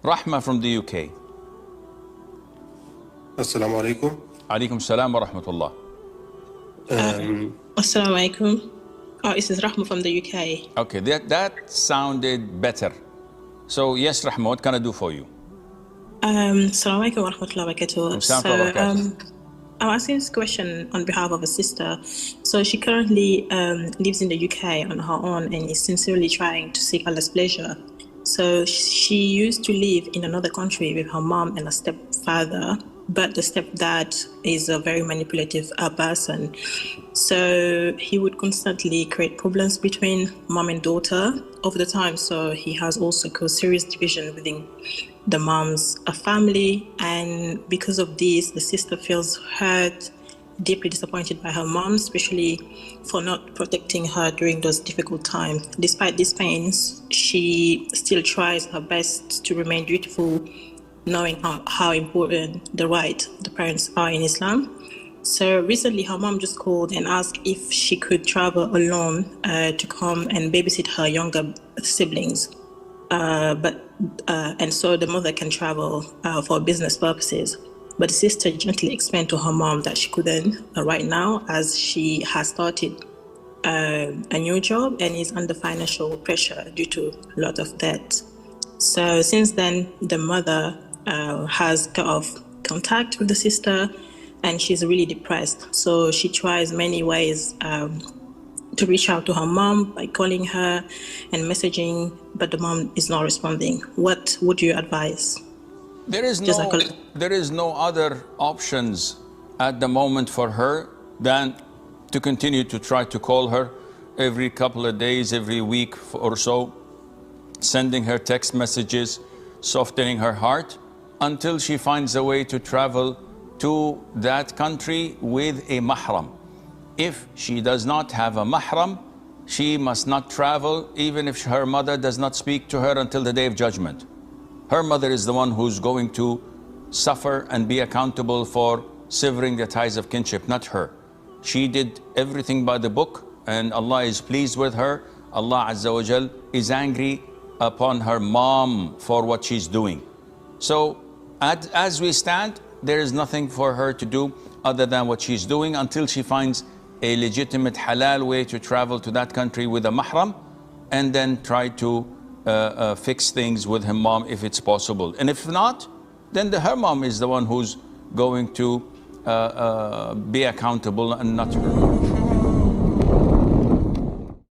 Rahma from the UK. Assalamu alaikum. Alaikum salam wa rahmatullah. Assalamu alaikum. Oh, this is Rahma from the UK. Okay, that sounded better. So yes, Rahma, what can I do for you? Assalamu alaikum wa rahmatullahi wa barakatuh. So, I'm asking this question on behalf of a sister. So she currently lives in the UK on her own and is sincerely trying to seek Allah's pleasure. So she used to live in another country with her mom and a stepfather, but the stepdad is a very manipulative person. So he would constantly create problems between mom and daughter over the time. So he has also caused serious division within the mom's family. And because of this, the sister feels hurt, deeply disappointed by her mom, especially for not protecting her during those difficult times. Despite these pains, she still tries her best to remain dutiful, knowing how important the right the parents are in Islam. So recently her mom just called and asked if she could travel alone to come and babysit her younger siblings. And so the mother can travel for business purposes. But the sister gently explained to her mom that she couldn't right now, as she has started a new job and is under financial pressure due to a lot of debt. So since then, the mother has cut off contact with the sister, and she's really depressed. So she tries many ways to reach out to her mom by calling her and messaging, but the mom is not responding. What would you advise? There is no other options at the moment for her than to continue to try to call her every couple of days, every week or so, sending her text messages, softening her heart until she finds a way to travel to that country with a mahram. If she does not have a mahram, she must not travel, even if her mother does not speak to her until the Day of Judgment. Her mother is the one who's going to suffer and be accountable for severing the ties of kinship, not her. She did everything by the book, and Allah is pleased with her. Allah Azza wa Jal is angry upon her mom for what she's doing. So as we stand, there is nothing for her to do other than what she's doing until she finds a legitimate halal way to travel to that country with a mahram, and then try to fix things with her mom if it's possible. And if not, then her mom is the one who's going to be accountable and not her.